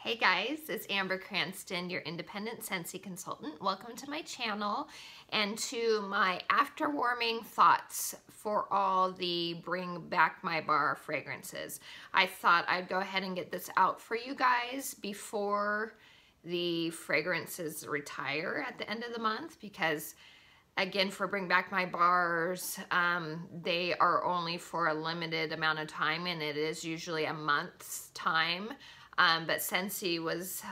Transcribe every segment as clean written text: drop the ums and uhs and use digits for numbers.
Hey guys, it's Amber Cranston, your independent Scentsy consultant. Welcome to my channel and to my after warming thoughts for all the Bring Back My Bar fragrances. I thought I'd go ahead and get this out for you guys before the fragrances retire at the end of the month because again, for Bring Back My Bars, they are only for a limited amount of time and it is usually a month's time. But Scentsy was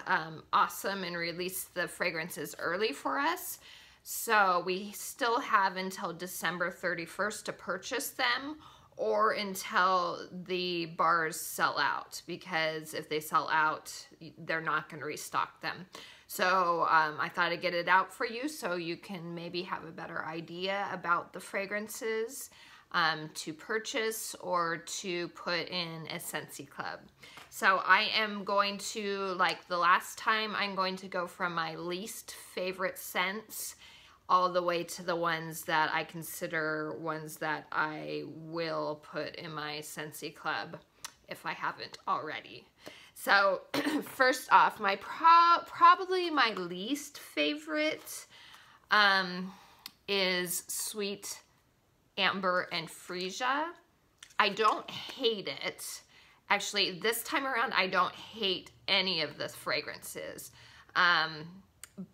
awesome and released the fragrances early for us. So we still have until December 31st to purchase them or until the bars sell out, because if they sell out, they're not going to restock them. So I thought I'd get it out for you so you can maybe have a better idea about the fragrances to purchase or to put in a Scentsy club. So I am going to, like the last time, I'm going to go from my least favorite scents all the way to the ones that I consider ones that I will put in my Scentsy club if I haven't already. So first off, my probably my least favorite is Sweet Amber and Freesia. I don't hate it. Actually, this time around, I don't hate any of the fragrances,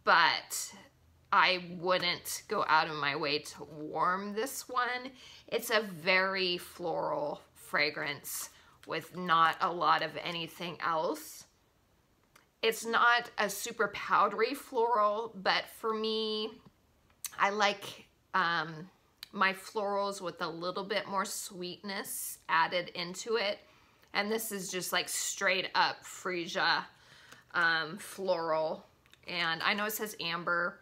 but I wouldn't go out of my way to warm this one. It's a very floral fragrance with not a lot of anything else. It's not a super powdery floral, but for me, I like my florals with a little bit more sweetness added into it. And this is just like straight up Freesia floral. And I know it says amber.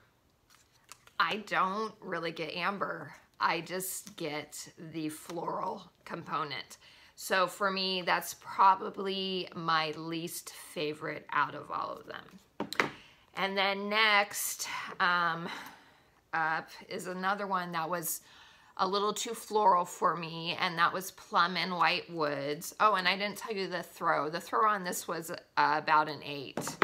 I don't really get amber. I just get the floral component. So for me, that's probably my least favorite out of all of them. And then next up is another one that was a little too floral for me, and that was Plum and White Woods. Oh, and I didn't tell you the throw. The throw on this was about an 8.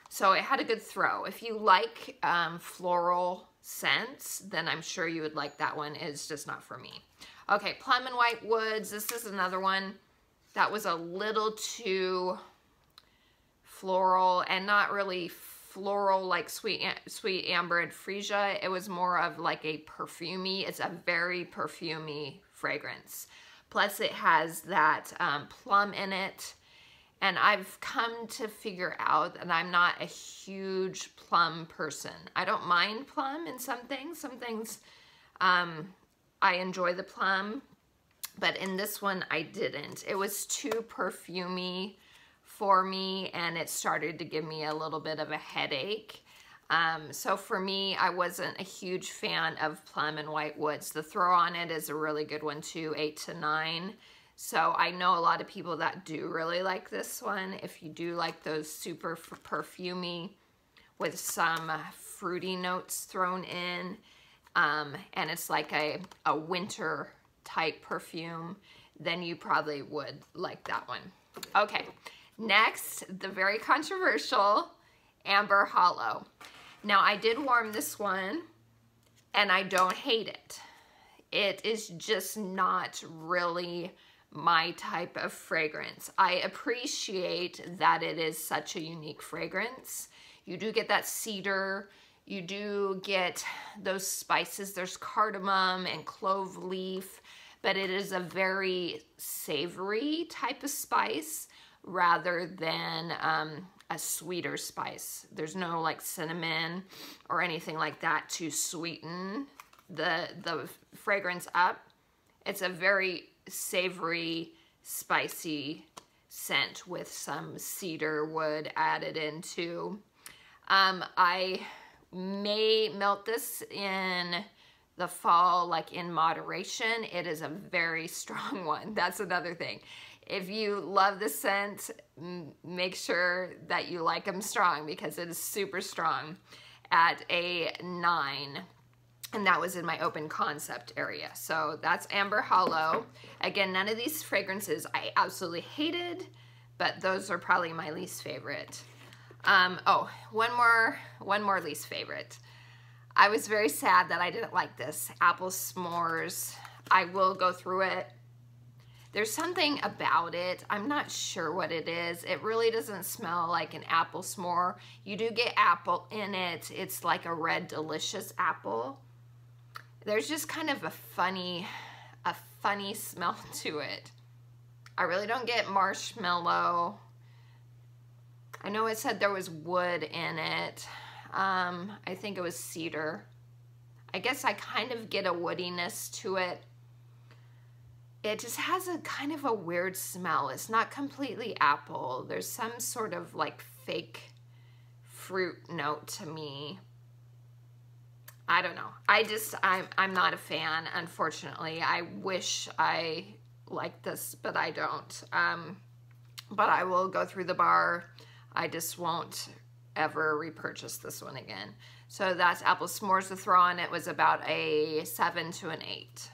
So it had a good throw. If you like floral scents, then I'm sure you would like that one. It's just not for me. Okay, Plum and White Woods. This is another one that was a little too floral and not really floral like Sweet Amber and Freesia. It was more of like a perfumey. It's a very perfumey fragrance. Plus it has that plum in it. And I've come to figure out that I'm not a huge plum person. I don't mind plum in some things. Some things I enjoy the plum, but in this one I didn't. It was too perfumey for me, and it started to give me a little bit of a headache. So for me, I wasn't a huge fan of Plum and White Woods. The throw on it is a really good one too, 8 to 9. So I know a lot of people that do really like this one. If you do like those super perfumey with some fruity notes thrown in, and it's like a winter type perfume, then you probably would like that one. Okay. Next, the very controversial Amber Hollow. Now, I did warm this one, and I don't hate it. It is just not really my type of fragrance. I appreciate that it is such a unique fragrance. You do get that cedar. You do get those spices. There's cardamom and clove leaf, but it is a very savory type of spice rather than a sweeter spice. There's no like cinnamon or anything like that to sweeten the fragrance up. It's a very savory, spicy scent with some cedar wood added into. I may melt this in the fall, like in moderation. It is a very strong one. That's another thing. If you love the scent, make sure that you like them strong because it is super strong at a 9. And that was in my open concept area. So that's Amber Hollow. Again, none of these fragrances I absolutely hated, but those are probably my least favorite. Oh, one more least favorite. I was very sad that I didn't like this. Apple S'mores. I will go through it. There's something about it. I'm not sure what it is. It really doesn't smell like an apple s'more. You do get apple in it. It's like a red delicious apple. There's just kind of a funny smell to it. I really don't get marshmallow. I know it said there was wood in it. I think it was cedar. I guess I kind of get a woodiness to it. It just has a kind of a weird smell. It's not completely apple. There's some sort of like fake fruit note to me. I don't know. I'm not a fan, unfortunately. I wish I liked this, but I don't. But I will go through the bar. I just won't ever repurchase this one again. So that's Apple S'mores. The throw on it was about a 7 to an 8.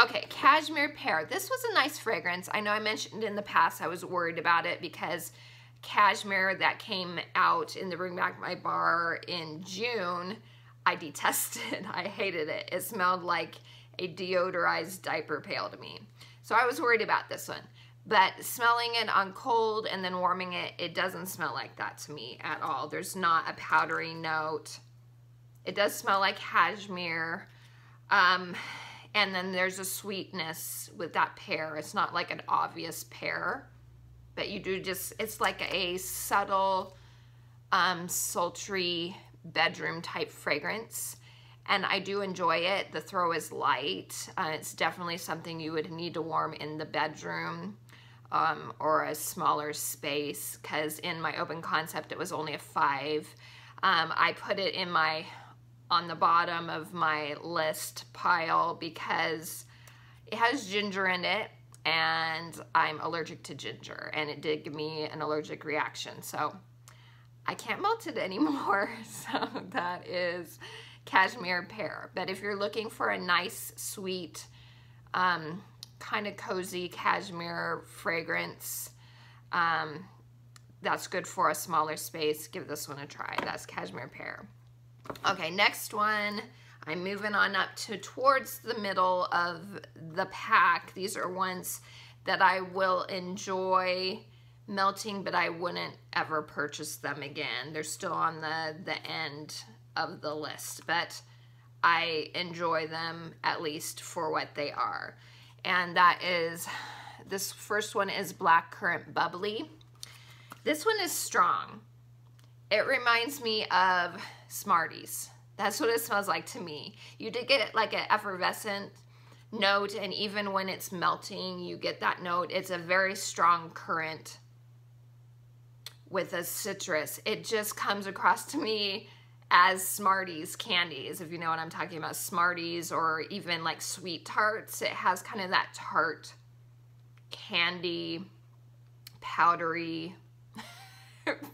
Okay, Cashmere Pear. This was a nice fragrance. I know I mentioned in the past I was worried about it because Cashmere that came out in the Bring Back My Bar in June, I detested. I hated it. It smelled like a deodorized diaper pail to me. So I was worried about this one. But smelling it on cold and then warming it, it doesn't smell like that to me at all. There's not a powdery note. It does smell like cashmere. And then there's a sweetness with that pear. It's not like an obvious pear. But you do just, it's like a subtle, sultry bedroom type fragrance. And I do enjoy it. The throw is light. It's definitely something you would need to warm in the bedroom. Or a smaller space, because in my open concept it was only a 5. I put it in on the bottom of my list pile because it has ginger in it and I'm allergic to ginger, and it did give me an allergic reaction, so I can't melt it anymore. So that is Cashmere Pear. But if you're looking for a nice, sweet, kind of cozy cashmere fragrance, that's good for a smaller space, give this one a try. That's Cashmere Pear. Okay, next one, I'm moving on up towards the middle of the pack. These are ones that I will enjoy melting, but I wouldn't ever purchase them again. They're still on the end of the list, but I enjoy them at least for what they are. And that is, this first one is Black Currant Bubbly. This one is strong. It reminds me of Smarties. That's what it smells like to me. You did get like an effervescent note, and even when it's melting, you get that note. It's a very strong currant with a citrus. It just comes across to me as Smarties candies, if you know what I'm talking about. Smarties, or even like sweet tarts. It has kind of that tart, candy, powdery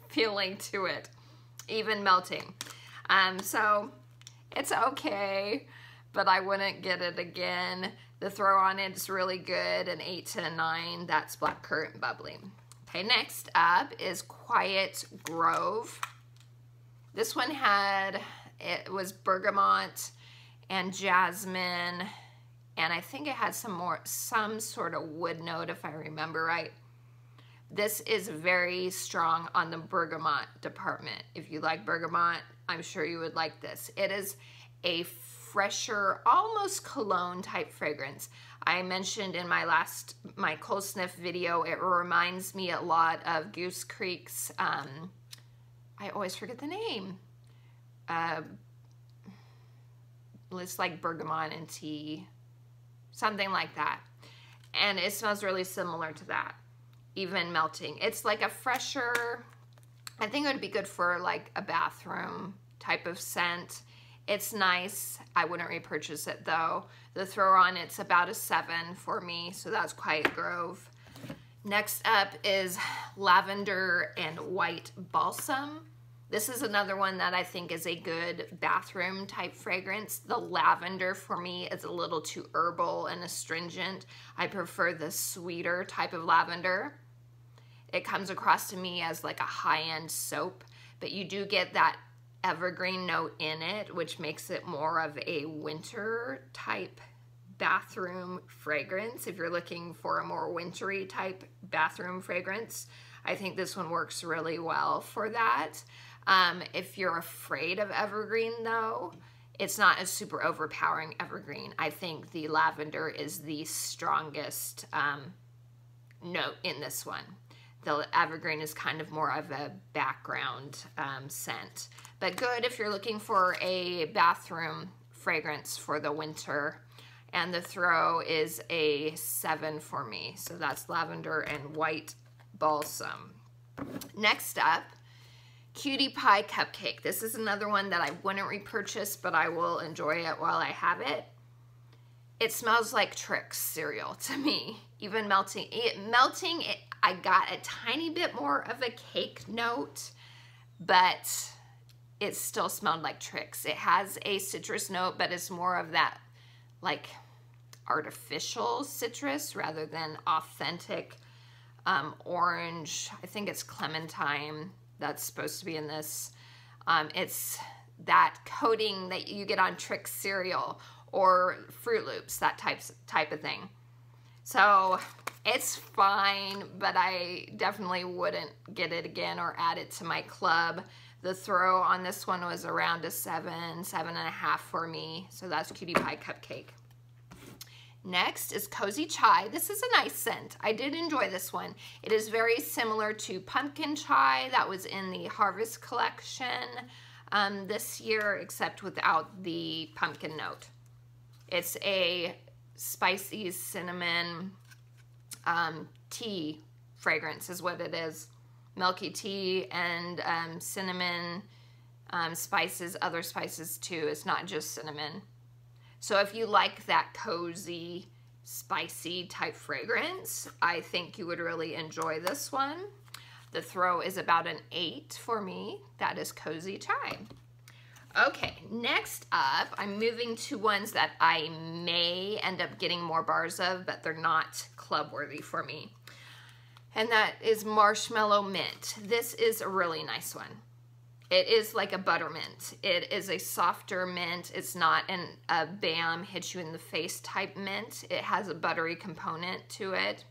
feeling to it, even melting. So it's okay, but I wouldn't get it again. The throw on it is really good, an 8 to a 9. That's Black Currant Bubbly. Okay, next up is Quiet Grove. This one it was bergamot and jasmine, and I think it had some sort of wood note, if I remember right. This is very strong on the bergamot department. If you like bergamot, I'm sure you would like this. It is a fresher, almost cologne type fragrance. I mentioned in my cold sniff video, it reminds me a lot of Goose Creek's, I always forget the name. It's like bergamot and tea, something like that. And it smells really similar to that, even melting. It's like a fresher, I think it would be good for like a bathroom type of scent. It's nice. I wouldn't repurchase it though. The throw on it's about a 7 for me, so that's Quiet Grove. Next up is Lavender and White Balsam. This is another one that I think is a good bathroom type fragrance. The lavender for me is a little too herbal and astringent. I prefer the sweeter type of lavender. it comes across to me as like a high-end soap, but you do get that evergreen note in it, which makes it more of a winter type bathroom fragrance. If you're looking for a more wintry type bathroom fragrance, I think this one works really well for that. If you're afraid of evergreen though, it's not a super overpowering evergreen. I think the lavender is the strongest note in this one. The evergreen is kind of more of a background scent, but good if you're looking for a bathroom fragrance for the winter. And the throw is a 7 for me. So that's lavender and white balsam. Next up, Cutie Pie Cupcake. This is another one that I wouldn't repurchase, but I will enjoy it while I have it. It smells like Trix cereal to me. Even melting it, I got a tiny bit more of a cake note, but it still smelled like Trix. It has a citrus note, but it's more of that like artificial citrus rather than authentic orange. I think it's clementine that's supposed to be in this. It's that coating that you get on Trix cereal or Fruit Loops, that type of thing. So it's fine, but I definitely wouldn't get it again or add it to my club. The throw on this one was around a 7, 7.5 for me. So that's Cutie Pie Cupcake. Next is Cozy Chai. This is a nice scent. I did enjoy this one. It is very similar to Pumpkin Chai that was in the Harvest collection this year, except without the pumpkin note. It's a spicy cinnamon tea fragrance is what it is. Milky tea and cinnamon spices, other spices too. It's not just cinnamon. So if you like that cozy, spicy type fragrance, I think you would really enjoy this one. The throw is about an 8 for me. That is Cozy Chai. Okay, next up, I'm moving to ones that I may end up getting more bars of, but they're not club worthy for me. And that is Marshmallow Mint. This is a really nice one. It is like a buttermint. It is a softer mint. It's not a bam, hit you in the face type mint. It has a buttery component to it.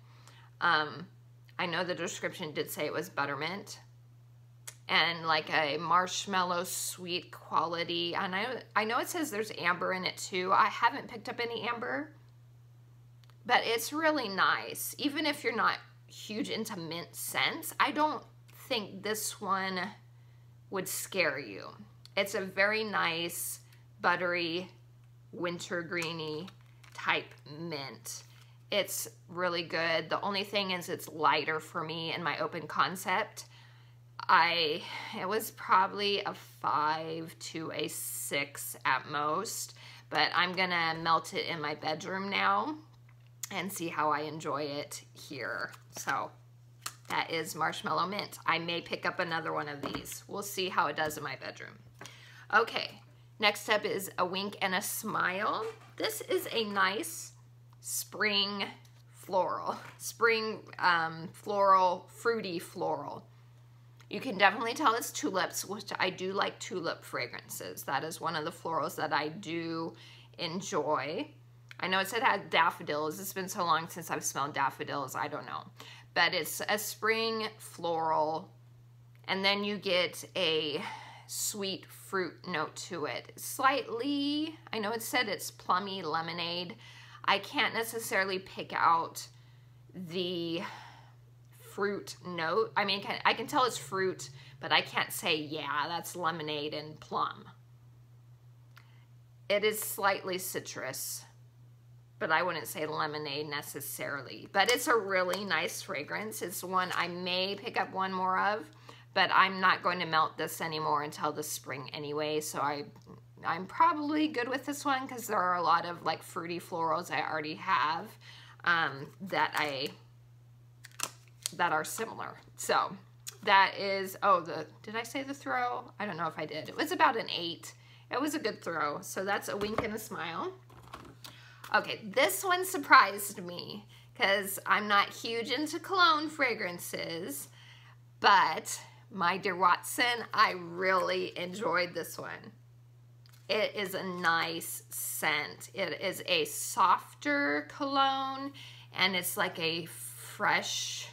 I know the description did say it was buttermint. And like a marshmallow sweet quality. And I know it says there's amber in it too. I haven't picked up any amber. But it's really nice. Even if you're not huge into mint scents, I don't think this one would scare you. It's a very nice, buttery, wintergreeny type mint. It's really good. The only thing is it's lighter for me in my open concept. It was probably a 5 to a 6 at most, but I'm gonna melt it in my bedroom now and see how I enjoy it here. So that is Marshmallow Mint. I may pick up another one of these. We'll see how it does in my bedroom. Okay, next up is A Wink and a Smile. This is a nice spring floral. Spring floral, fruity floral. You can definitely tell it's tulips, which I do like tulip fragrances. That is one of the florals that I do enjoy. I know it said it had daffodils. It's been so long since I've smelled daffodils, I don't know. But it's a spring floral, and then you get a sweet fruit note to it. Slightly, I know it said it's plummy lemonade. I can't necessarily pick out the fruit note. I mean, I can tell it's fruit, but I can't say, yeah, that's lemonade and plum. It is slightly citrus, but I wouldn't say lemonade necessarily. But it's a really nice fragrance. It's one I may pick up one more of, but I'm not going to melt this anymore until the spring anyway, so I'm probably good with this one because there are a lot of like fruity florals I already have that are similar. So that is, did I say the throw? I don't know if I did. It was about an 8. It was a good throw. So that's A Wink and a Smile. Okay, this one surprised me because I'm not huge into cologne fragrances, but my dear Watson, I really enjoyed this one. It is a nice scent. It is a softer cologne, and it's like a fresh,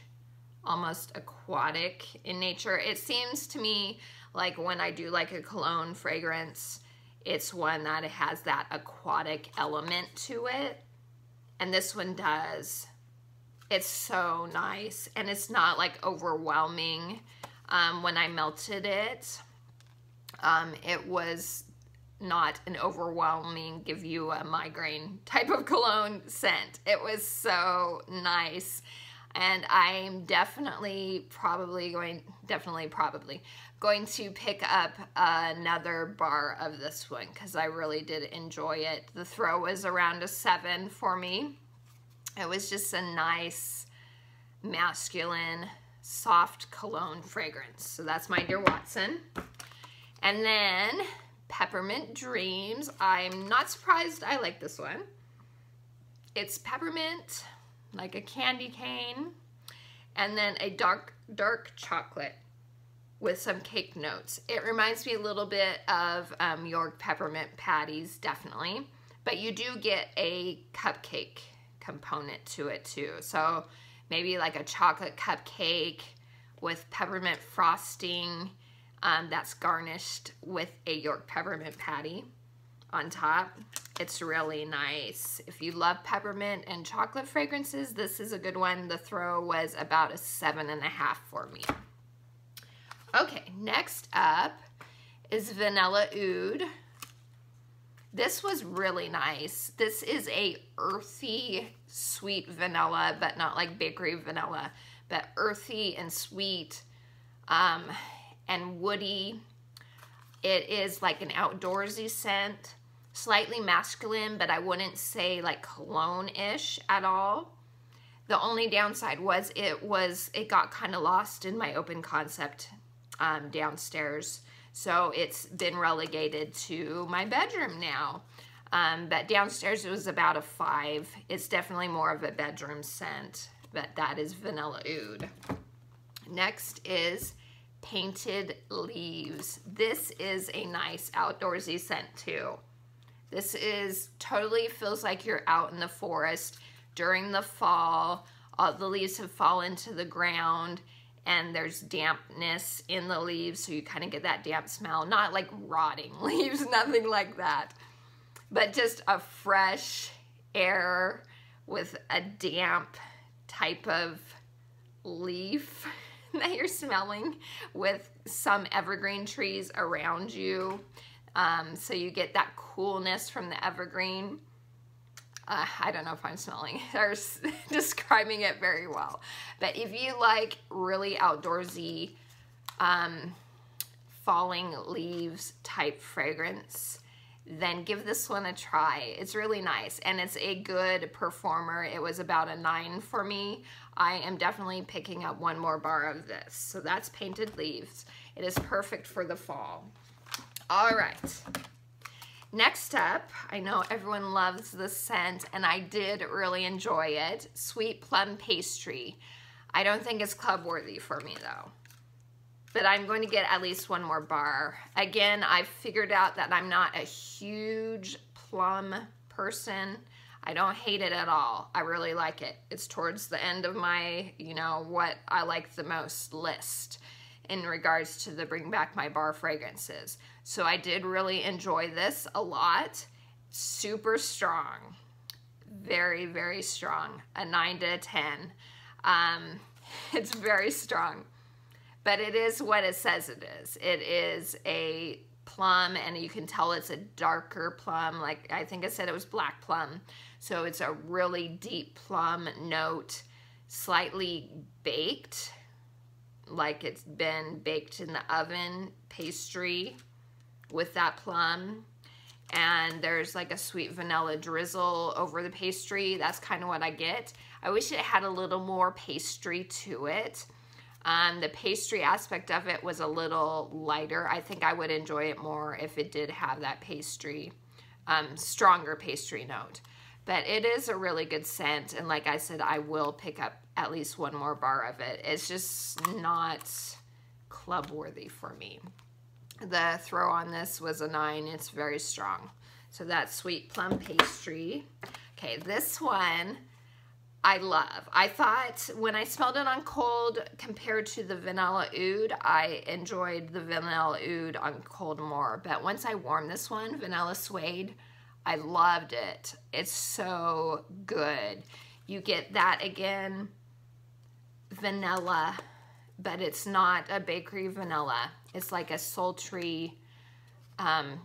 almost aquatic in nature. It seems to me like when I do like a cologne fragrance, it's one that it has that aquatic element to it, and this one does. It's so nice, and it's not like overwhelming. When I melted it, it was not an overwhelming, give you a migraine type of cologne scent. It was so nice. And I'm definitely probably going to pick up another bar of this one because I really did enjoy it. The throw was around a 7 for me. It was just a nice, masculine, soft cologne fragrance. So that's my dear Watson. And then Peppermint Dreams. I'm not surprised I like this one. It's peppermint, like a candy cane, and then a dark chocolate with some cake notes. It reminds me a little bit of York peppermint patties, definitely, but you do get a cupcake component to it too. So maybe like a chocolate cupcake with peppermint frosting that's garnished with a York peppermint patty on top. It's really nice. If you love peppermint and chocolate fragrances, this is a good one. The throw was about a 7.5 for me. Okay, next up is Vanilla Oud. This was really nice. This is a earthy, sweet vanilla, but not like bakery vanilla, but earthy and sweet and woody. It is like an outdoorsy scent, slightly masculine, but I wouldn't say like cologne-ish at all. The only downside was it got kind of lost in my open concept downstairs. So it's been relegated to my bedroom now. But downstairs it was about a 5. It's definitely more of a bedroom scent, but that is Vanilla Oud. Next is Painted Leaves. This is a nice outdoorsy scent too. This is totally feels like you're out in the forest during the fall. All the leaves have fallen to the ground and there's dampness in the leaves, so you kind of get that damp smell. Not like rotting leaves, nothing like that, but just a fresh air with a damp type of leaf that you're smelling with some evergreen trees around you. So you get that coolness from the evergreen. I don't know if I'm smelling or describing it very well, but if you like really outdoorsy falling leaves type fragrance, then give this one a try. It's really nice and it's a good performer. It was about a 9 for me. I am definitely picking up one more bar of this. So that's Painted Leaves. It is perfect for the fall. All right. Next up, I know everyone loves this scent and I did really enjoy it. Sweet Plum Pastry. I don't think it's club worthy for me though, but I'm going to get at least one more bar. Again, I've figured out that I'm not a huge plum person. I don't hate it at all. I really like it. It's towards the end of my, what I like the most list in regards to the bring back my bar fragrances. So I did really enjoy this a lot. Super strong. Very, very strong. A 9 to a 10. It's very strong. But it is what it says it is. It is a plum, and you can tell it's a darker plum. Like I think I said it was black plum. So it's a really deep plum note, slightly baked, like it's been baked in the oven, pastry with that plum. And there's like a sweet vanilla drizzle over the pastry. That's kind of what I get. I wish it had a little more pastry to it. The pastry aspect of it was a little lighter. I think I would enjoy it more if it did have that pastry, stronger pastry note. But it is a really good scent, and like I said, I will pick up at least one more bar of it. It's just not club worthy for me. The throw on this was a 9. It's very strong. So that's Sweet Plum Pastry. Okay, this one I love. I thought when I smelled it on cold compared to the Vanilla Oud, I enjoyed the Vanilla Oud on cold more. But once I warmed this one, Vanilla Suede, I loved it. It's so good. You get that again, vanilla, but it's not a bakery vanilla. It's like a sultry,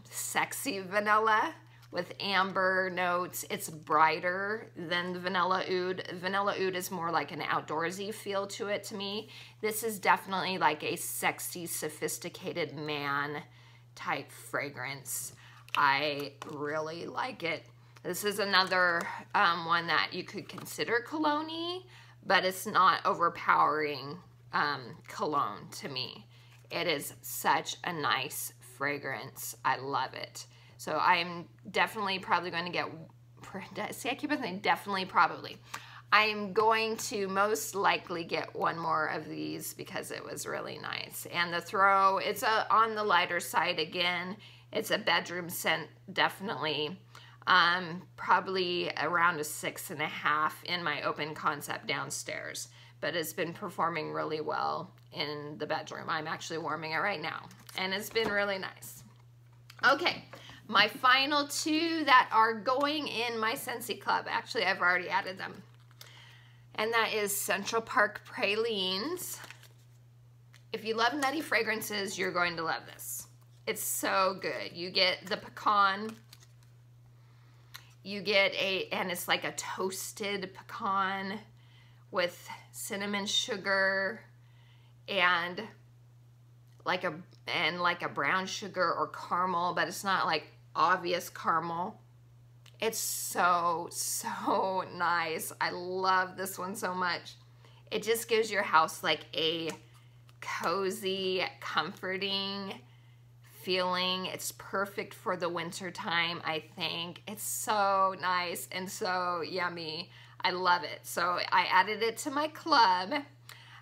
sexy vanilla with amber notes. It's brighter than the Vanilla Oud. Vanilla Oud is more like an outdoorsy feel to it to me. This is definitely like a sexy, sophisticated man type fragrance. I really like it. This is another one that you could consider cologne-y, but it's not overpowering cologne to me. It is such a nice fragrance. I love it. So I'm definitely probably going to get, see, I keep on saying definitely, probably. I'm going to most likely get one more of these because it was really nice. And the throw, it's on the lighter side again. It's a bedroom scent, definitely. Probably around a 6.5 in my open concept downstairs. But it's been performing really well in the bedroom. I'm actually warming it right now. And it's been really nice. Okay. My final 2 that are going in my Scentsy Club. Actually, I've already added them. And that is Central Park Pralines. If you love nutty fragrances, you're going to love this. It's so good. You get the pecan. You get and it's like a toasted pecan with cinnamon sugar and like a brown sugar or caramel, but it's not like obvious caramel. It's so, so nice. I love this one so much. It just gives your house like a cozy, comforting feeling. It's perfect for the winter time, I think. It's so nice and so yummy. I love it. So I added it to my club.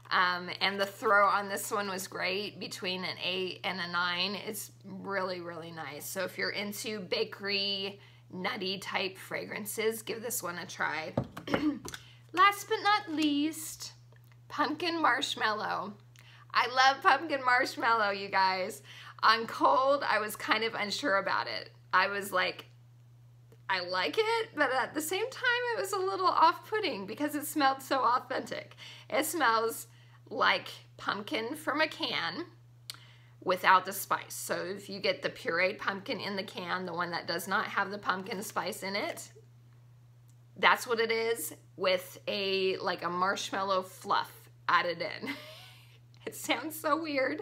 And the throw on this one was great, between an 8 and a 9. It's really, really nice. So if you're into bakery, nutty type fragrances, give this one a try. Last but not least, pumpkin marshmallow. I love pumpkin marshmallow, you guys. On cold, I was kind of unsure about it. I was like, I like it, but at the same time, it was a little off-putting because it smelled so authentic. It smells like pumpkin from a can without the spice. So if you get the pureed pumpkin in the can, the one that does not have the pumpkin spice in it, that's what it is, with like a marshmallow fluff added in. It sounds so weird.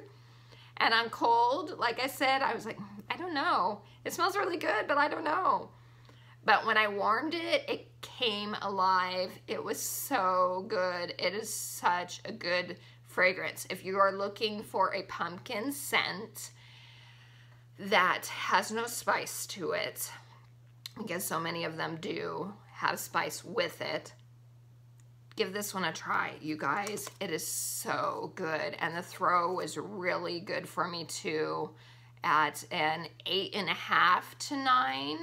And on cold, like I said, I was like, I don't know. It smells really good, but I don't know. But when I warmed it, it came alive. It was so good. It is such a good fragrance. If you are looking for a pumpkin scent that has no spice to it, because so many of them do have spice with it, give this one a try, you guys. It is so good. And the throw was really good for me too, at an 8.5 to 9.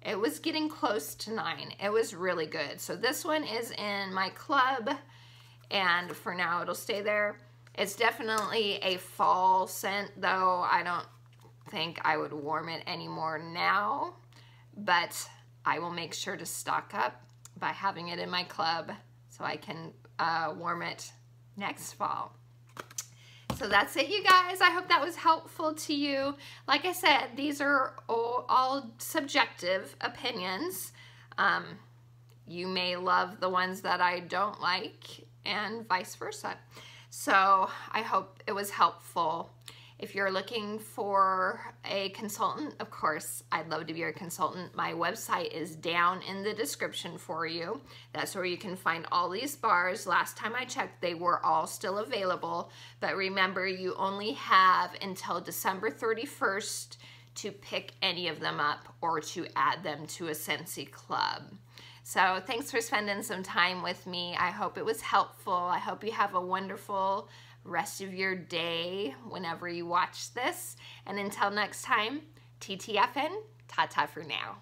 It was getting close to 9. It was really good. So this one is in my club, and for now it'll stay there. It's definitely a fall scent, though. I don't think I would warm it anymore now, but I will make sure to stock up by having it in my club so I can warm it next fall. So that's it, you guys. I hope that was helpful to you. Like I said, these are all subjective opinions. You may love the ones that I don't like, and vice versa. So I hope it was helpful. If you're looking for a consultant, of course, I'd love to be your consultant. My website is down in the description for you. That's where you can find all these bars. Last time I checked, they were all still available. But remember, you only have until December 31st to pick any of them up or to add them to a Scentsy Club. So thanks for spending some time with me. I hope it was helpful. I hope you have a wonderful rest of your day whenever you watch this. And until next time, TTFN, ta-ta for now.